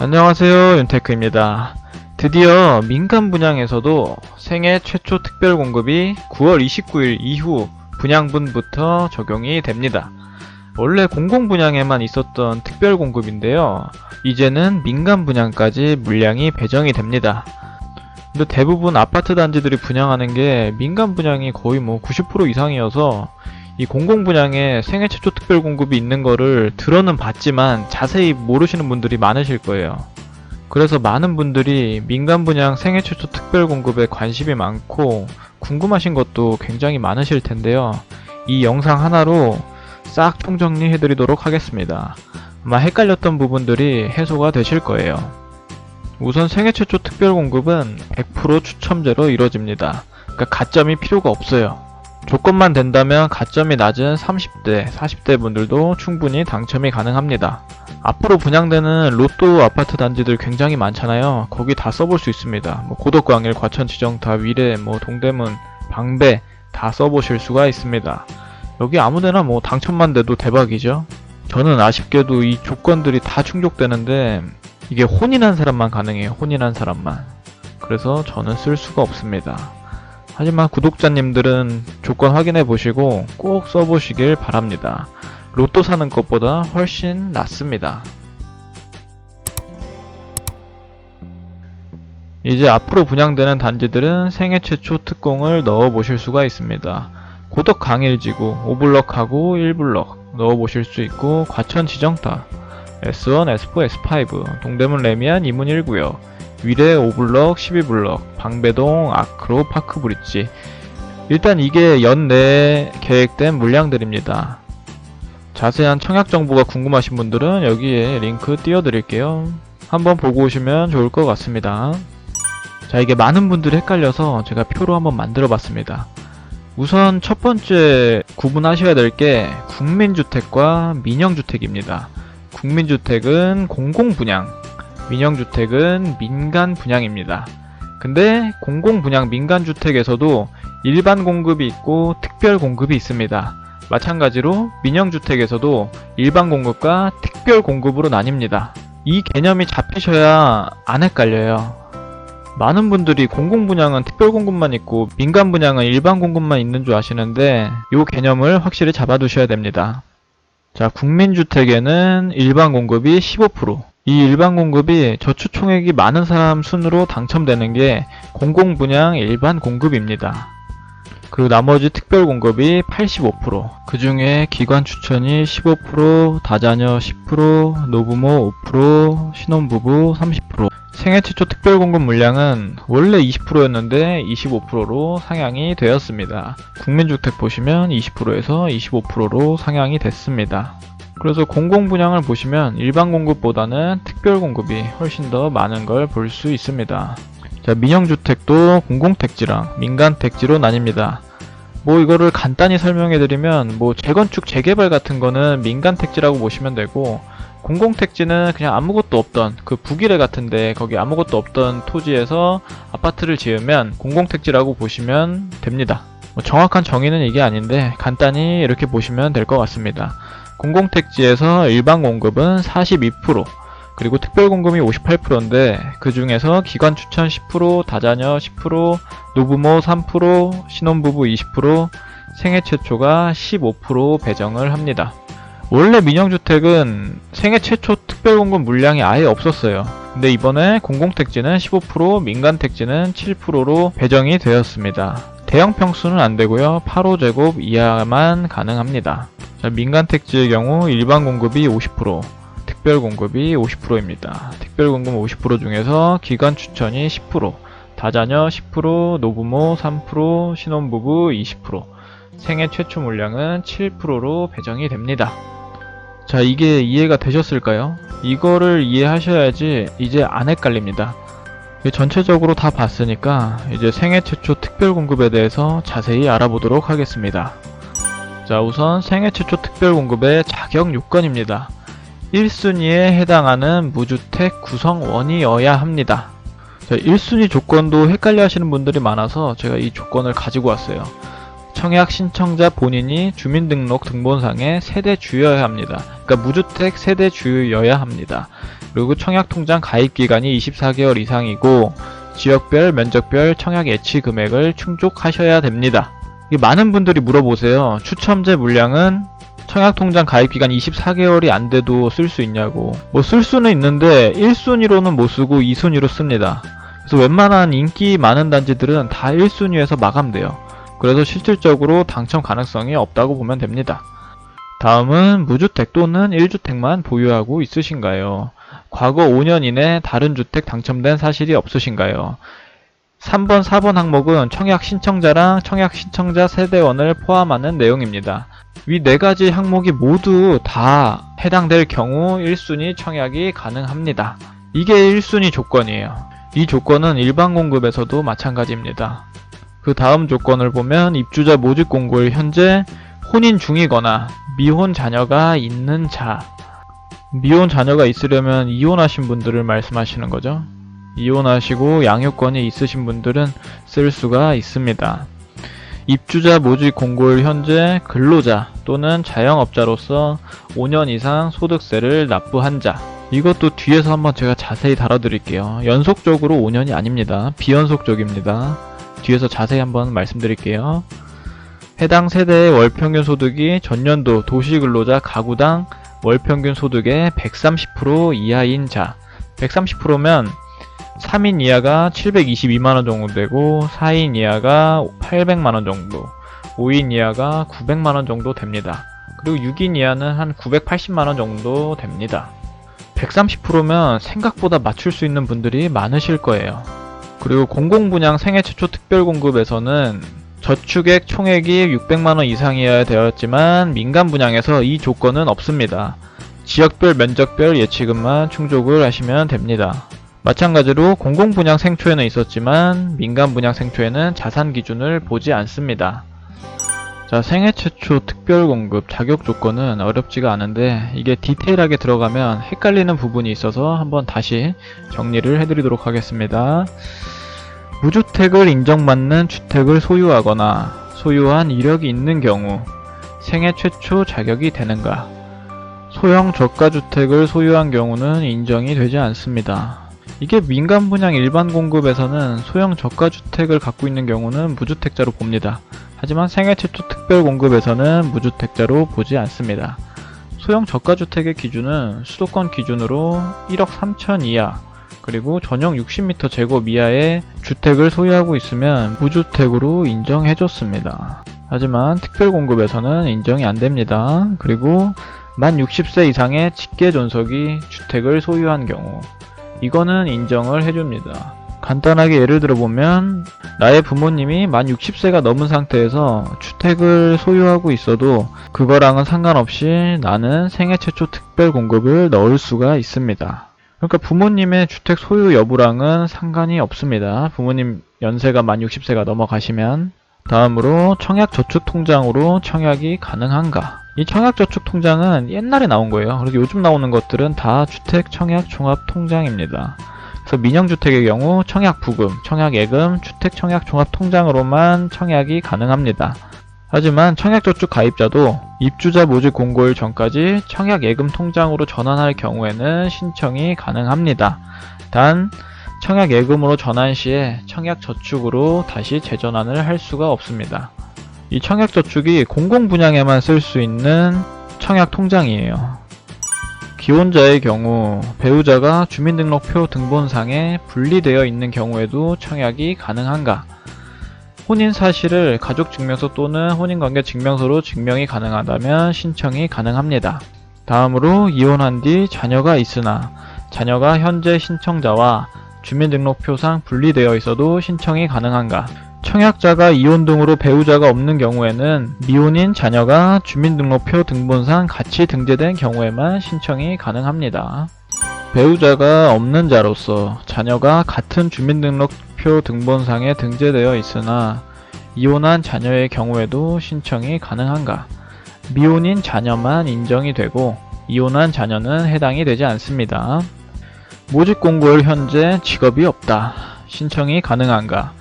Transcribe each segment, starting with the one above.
안녕하세요, 윤테크입니다. 드디어 민간 분양에서도 생애 최초 특별 공급이 9월 29일 이후 분양분부터 적용이 됩니다. 원래 공공 분양에만 있었던 특별 공급인데요. 이제는 민간 분양까지 물량이 배정이 됩니다. 근데 대부분 아파트 단지들이 분양하는 게 민간 분양이 거의 90% 이상이어서 이 공공 분양에 생애 최초 특별 공급이 있는 거를 들어는 봤지만 자세히 모르시는 분들이 많으실 거예요. 그래서 많은 분들이 민간 분양 생애 최초 특별 공급에 관심이 많고 궁금하신 것도 굉장히 많으실 텐데요. 이 영상 하나로 싹 총정리 해드리도록 하겠습니다. 아마 헷갈렸던 부분들이 해소가 되실 거예요. 우선 생애 최초 특별 공급은 100% 추첨제로 이루어집니다. 그러니까 가점이 필요가 없어요. 조건만 된다면 가점이 낮은 30대, 40대 분들도 충분히 당첨이 가능합니다. 앞으로 분양되는 로또 아파트 단지들 굉장히 많잖아요. 거기 다 써볼 수 있습니다. 고덕광일, 과천지정타, 위례, 동대문, 방배 다 써보실 수가 있습니다. 여기 아무데나 당첨만 돼도 대박이죠. 저는 아쉽게도 이 조건들이 다 충족되는데 이게 혼인한 사람만 가능해요. 혼인한 사람만. 그래서 저는 쓸 수가 없습니다. 하지만 구독자님들은 조건 확인해 보시고 꼭 써보시길 바랍니다. 로또 사는 것보다 훨씬 낫습니다. 이제 앞으로 분양되는 단지들은 생애 최초 특공을 넣어 보실 수가 있습니다. 고덕 강일지구 5블럭하고 1블럭 넣어 보실 수 있고, 과천 지정타 S1, S4, S5, 동대문 레미안 2문 1구역, 위례 5블럭, 12블럭, 방배동, 아크로, 파크브릿지. 일단 이게 연내에 계획된 물량들입니다. 자세한 청약 정보가 궁금하신 분들은 여기에 링크 띄워드릴게요. 한번 보고 오시면 좋을 것 같습니다. 자, 이게 많은 분들이 헷갈려서 제가 표로 한번 만들어 봤습니다. 우선 첫 번째 구분하셔야 될 게 국민주택과 민영주택입니다. 국민주택은 공공분양, 민영주택은 민간분양입니다. 근데 공공분양 민간주택에서도 일반 공급이 있고 특별 공급이 있습니다. 마찬가지로 민영주택에서도 일반 공급과 특별 공급으로 나뉩니다. 이 개념이 잡히셔야 안 헷갈려요. 많은 분들이 공공분양은 특별 공급만 있고 민간분양은 일반 공급만 있는 줄 아시는데 이 개념을 확실히 잡아두셔야 됩니다. 자, 국민주택에는 일반 공급이 15%, 이 일반 공급이 저축총액이 많은 사람 순으로 당첨되는 게 공공분양 일반 공급입니다. 그리고 나머지 특별 공급이 85%, 그 중에 기관 추천이 15%, 다자녀 10%, 노부모 5%, 신혼부부 30%. 생애 최초 특별 공급 물량은 원래 20%였는데 25%로 상향이 되었습니다. 국민주택 보시면 20%에서 25%로 상향이 됐습니다. 그래서 공공분양을 보시면 일반 공급보다는 특별 공급이 훨씬 더 많은 걸 볼 수 있습니다. 자, 민영주택도 공공택지랑 민간택지로 나뉩니다. 이거를 간단히 설명해드리면 재건축 재개발 같은 거는 민간택지라고 보시면 되고, 공공택지는 그냥 아무것도 없던 그 북일해 같은데 거기 아무것도 없던 토지에서 아파트를 지으면 공공택지라고 보시면 됩니다. 정확한 정의는 이게 아닌데 간단히 이렇게 보시면 될 것 같습니다. 공공택지에서 일반 공급은 42%, 그리고 특별 공급이 58%인데 그 중에서 기관 추천 10%, 다자녀 10%, 노부모 3%, 신혼부부 20%, 생애 최초가 15% 배정을 합니다. 원래 민영주택은 생애 최초 특별 공급 물량이 아예 없었어요. 근데 이번에 공공택지는 15%, 민간택지는 7%로 배정이 되었습니다. 대형 평수는 안되고요. 8호제곱 이하만 가능합니다. 자, 민간택지의 경우 일반 공급이 50%, 특별 공급이 50%입니다. 특별 공급 50% 중에서 기관 추천이 10%, 다자녀 10%, 노부모 3%, 신혼부부 20%, 생애 최초 물량은 7%로 배정이 됩니다. 자, 이게 이해가 되셨을까요? 이거를 이해하셔야지 이제 안 헷갈립니다. 전체적으로 다 봤으니까 이제 생애 최초 특별 공급에 대해서 자세히 알아보도록 하겠습니다. 자, 우선 생애 최초 특별 공급의 자격 요건입니다. 1순위에 해당하는 무주택 구성원이어야 합니다. 자, 1순위 조건도 헷갈려 하시는 분들이 많아서 제가 이 조건을 가지고 왔어요. 청약 신청자 본인이 주민등록 등본상의 세대 주여야 합니다. 그러니까 무주택 세대 주여야 합니다. 그리고 청약통장 가입기간이 24개월 이상이고 지역별, 면적별 청약 예치 금액을 충족하셔야 됩니다. 이게 많은 분들이 물어보세요. 추첨제 물량은 청약통장 가입기간 24개월이 안 돼도 쓸 수 있냐고. 뭐 쓸 수는 있는데 1순위로는 못 쓰고 2순위로 씁니다. 그래서 웬만한 인기 많은 단지들은 다 1순위에서 마감돼요. 그래서 실질적으로 당첨 가능성이 없다고 보면 됩니다. 다음은 무주택 또는 1주택만 보유하고 있으신가요? 과거 5년 이내 다른 주택 당첨된 사실이 없으신가요? 3번, 4번 항목은 청약 신청자랑 청약 신청자 세대원을 포함하는 내용입니다. 위 4가지 항목이 모두 다 해당될 경우 1순위 청약이 가능합니다. 이게 1순위 조건이에요. 이 조건은 일반 공급에서도 마찬가지입니다. 그 다음 조건을 보면 입주자 모집 공고일 현재 혼인 중이거나 미혼 자녀가 있는 자. 미혼 자녀가 있으려면 이혼하신 분들을 말씀하시는 거죠. 이혼하시고 양육권이 있으신 분들은 쓸 수가 있습니다. 입주자 모집 공고일 현재 근로자 또는 자영업자로서 5년 이상 소득세를 납부한 자. 이것도 뒤에서 한번 제가 자세히 다뤄드릴게요. 연속적으로 5년이 아닙니다. 비연속적입니다. 뒤에서 자세히 한번 말씀드릴게요. 해당 세대의 월평균 소득이 전년도 도시근로자 가구당 월평균 소득의 130% 이하인 자. 130%면 3인 이하가 722만원 정도 되고 4인 이하가 800만원 정도, 5인 이하가 900만원 정도 됩니다. 그리고 6인 이하는 한 980만원 정도 됩니다. 130%면 생각보다 맞출 수 있는 분들이 많으실 거예요. 그리고 공공분양 생애 최초 특별공급에서는 저축액 총액이 600만원 이상이어야 되었지만 민간분양에서 이 조건은 없습니다. 지역별, 면적별 예치금만 충족을 하시면 됩니다. 마찬가지로 공공분양 생초에는 있었지만 민간분양 생초에는 자산 기준을 보지 않습니다. 자, 생애 최초 특별공급 자격 조건은 어렵지가 않은데 이게 디테일하게 들어가면 헷갈리는 부분이 있어서 한번 다시 정리를 해드리도록 하겠습니다. 무주택을 인정받는 주택을 소유하거나 소유한 이력이 있는 경우 생애 최초 자격이 되는가? 소형 저가주택을 소유한 경우는 인정이 되지 않습니다. 이게 민간분양 일반 공급에서는 소형 저가주택을 갖고 있는 경우는 무주택자로 봅니다. 하지만 생애 최초 특별공급에서는 무주택자로 보지 않습니다. 소형 저가주택의 기준은 수도권 기준으로 1억 3천 이하 그리고 전용 60m 제곱 이하의 주택을 소유하고 있으면 무주택으로 인정해줬습니다. 하지만 특별공급에서는 인정이 안됩니다. 그리고 만 60세 이상의 직계존속이 주택을 소유한 경우 이거는 인정을 해줍니다. 간단하게 예를 들어보면 나의 부모님이 만 60세가 넘은 상태에서 주택을 소유하고 있어도 그거랑은 상관없이 나는 생애 최초 특별공급을 넣을 수가 있습니다. 그러니까 부모님의 주택 소유 여부랑은 상관이 없습니다. 부모님 연세가 만 60세가 넘어가시면. 다음으로 청약저축통장으로 청약이 가능한가? 이 청약저축통장은 옛날에 나온 거예요. 그래서 요즘 나오는 것들은 다 주택청약종합통장입니다. 그래서 민영주택의 경우 청약부금, 청약예금, 주택청약종합통장으로만 청약이 가능합니다. 하지만 청약저축 가입자도 입주자 모집 공고일 전까지 청약예금 통장으로 전환할 경우에는 신청이 가능합니다. 단 청약예금으로 전환 시에 청약저축으로 다시 재전환을 할 수가 없습니다. 이 청약저축이 공공분양에만 쓸 수 있는 청약통장이에요. 기혼자의 경우 배우자가 주민등록표 등본상에 분리되어 있는 경우에도 청약이 가능한가? 혼인사실을 가족증명서 또는 혼인관계증명서로 증명이 가능하다면 신청이 가능합니다. 다음으로 이혼한 뒤 자녀가 있으나 자녀가 현재 신청자와 주민등록표상 분리되어 있어도 신청이 가능한가? 청약자가 이혼 등으로 배우자가 없는 경우에는 미혼인 자녀가 주민등록표 등본상 같이 등재된 경우에만 신청이 가능합니다. 배우자가 없는 자로서 자녀가 같은 주민등록표 등본상에 등재되어 있으나 이혼한 자녀의 경우에도 신청이 가능한가? 미혼인 자녀만 인정이 되고 이혼한 자녀는 해당이 되지 않습니다. 모집공고일 현재 직업이 없다. 신청이 가능한가?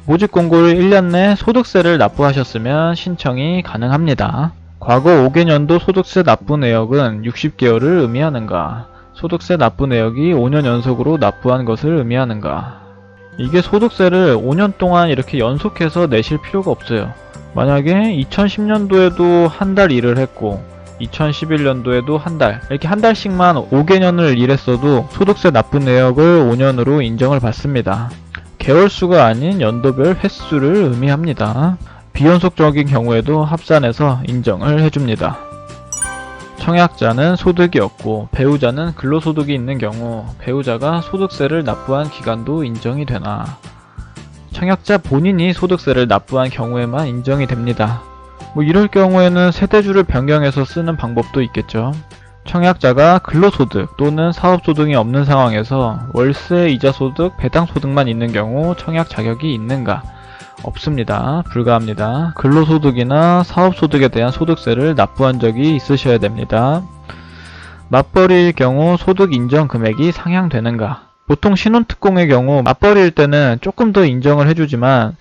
모집공고일 1년 내 소득세를 납부하셨으면 신청이 가능합니다. 과거 5개년도 소득세 납부 내역은 60개월을 의미하는가? 소득세 납부 내역이 5년 연속으로 납부한 것을 의미하는가? 이게 소득세를 5년 동안 이렇게 연속해서 내실 필요가 없어요. 만약에 2010년도에도 한 달 일을 했고 2011년도에도 한 달, 이렇게 한 달씩만 5개년을 일했어도 소득세 납부 내역을 5년으로 인정을 받습니다. 개월수가 아닌 연도별 횟수를 의미합니다. 비연속적인 경우에도 합산해서 인정을 해줍니다. 청약자는 소득이 없고 배우자는 근로소득이 있는 경우 배우자가 소득세를 납부한 기간도 인정이 되나? 청약자 본인이 소득세를 납부한 경우에만 인정이 됩니다. 이럴 경우에는 세대주를 변경해서 쓰는 방법도 있겠죠. 청약자가 근로소득 또는 사업소득이 없는 상황에서 월세, 이자소득, 배당소득만 있는 경우 청약 자격이 있는가? 없습니다. 불가합니다. 근로소득이나 사업소득에 대한 소득세를 납부한 적이 있으셔야 됩니다. 맞벌이일 경우 소득 인정 금액이 상향되는가? 보통 신혼특공의 경우 맞벌이일 때는 조금 더 인정을 해주지만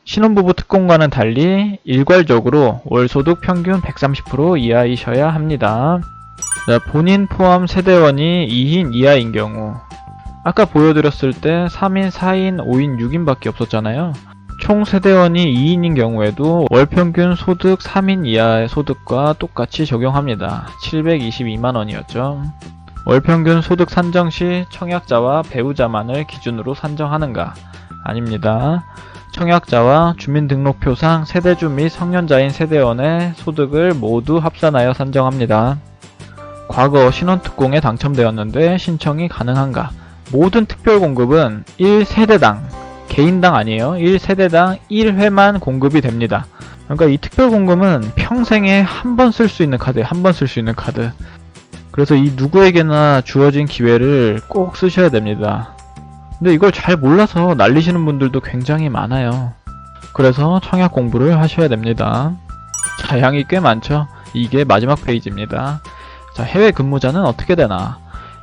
신혼부부 특공과는 달리 일괄적으로 월소득 평균 130% 이하이셔야 합니다. 자, 본인 포함 세대원이 2인 이하인 경우 아까 보여드렸을 때 3인, 4인, 5인, 6인 밖에 없었잖아요. 총 세대원이 2인인 경우에도 월평균 소득 3인 이하의 소득과 똑같이 적용합니다. 722만원이었죠. 월평균 소득 산정 시 청약자와 배우자만을 기준으로 산정하는가? 아닙니다. 청약자와 주민등록표상 세대주 및 성년자인 세대원의 소득을 모두 합산하여 산정합니다. 과거 신혼특공에 당첨되었는데 신청이 가능한가? 모든 특별공급은 1세대당, 개인당 아니에요. 1세대당 1회만 공급이 됩니다. 그러니까 이 특별공급은 평생에 한 번 쓸 수 있는 카드예요. 한 번 쓸 수 있는 카드. 그래서 이 누구에게나 주어진 기회를 꼭 쓰셔야 됩니다. 근데 이걸 잘 몰라서 날리시는 분들도 굉장히 많아요. 그래서 청약 공부를 하셔야 됩니다. 자, 양이 꽤 많죠? 이게 마지막 페이지입니다. 자, 해외 근무자는 어떻게 되나?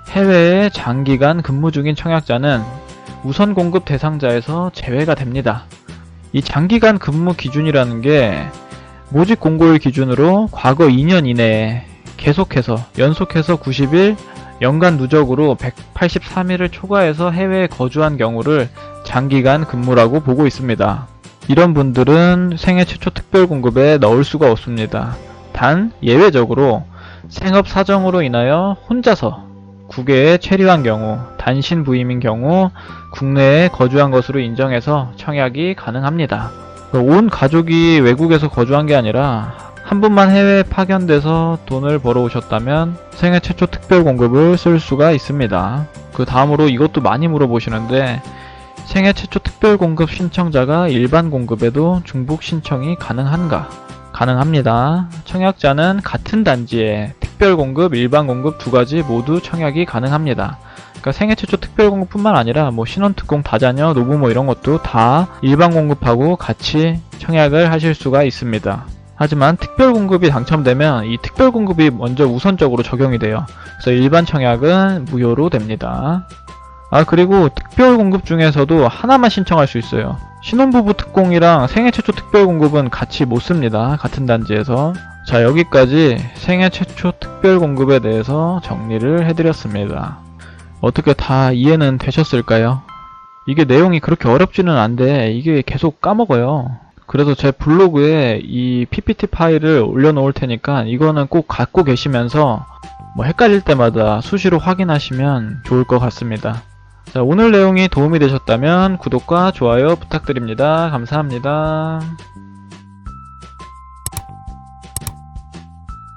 해외에 장기간 근무 중인 청약자는 우선 공급 대상자에서 제외가 됩니다. 이 장기간 근무 기준이라는 게 모집 공고일 기준으로 과거 2년 이내에 계속해서 연속해서 90일, 연간 누적으로 183일을 초과해서 해외에 거주한 경우를 장기간 근무라고 보고 있습니다. 이런 분들은 생애 최초 특별공급에 넣을 수가 없습니다. 단 예외적으로 생업 사정으로 인하여 혼자서 국외에 체류한 경우, 단신 부임인 경우 국내에 거주한 것으로 인정해서 청약이 가능합니다. 온 가족이 외국에서 거주한 게 아니라 한 분만 해외에 파견돼서 돈을 벌어오셨다면 생애 최초 특별공급을 쓸 수가 있습니다. 그 다음으로 이것도 많이 물어보시는데 생애 최초 특별공급 신청자가 일반 공급에도 중복 신청이 가능한가? 가능합니다. 청약자는 같은 단지에 특별공급, 일반공급 두 가지 모두 청약이 가능합니다. 그러니까 생애 최초 특별공급뿐만 아니라 신혼특공, 다자녀, 노부모 이런 것도 다 일반공급하고 같이 청약을 하실 수가 있습니다. 하지만 특별공급이 당첨되면 이 특별공급이 먼저 우선적으로 적용이 돼요. 그래서 일반 청약은 무효로 됩니다. 그리고 특별공급 중에서도 하나만 신청할 수 있어요. 신혼부부 특공이랑 생애 최초 특별공급은 같이 못 씁니다. 같은 단지에서. 자, 여기까지 생애 최초 특별공급에 대해서 정리를 해드렸습니다. 어떻게 다 이해는 되셨을까요? 이게 내용이 그렇게 어렵지는 않은데 이게 계속 까먹어요. 그래서 제 블로그에 이 PPT 파일을 올려놓을 테니까 이거는 꼭 갖고 계시면서 헷갈릴 때마다 수시로 확인하시면 좋을 것 같습니다. 자, 오늘 내용이 도움이 되셨다면 구독과 좋아요 부탁드립니다. 감사합니다.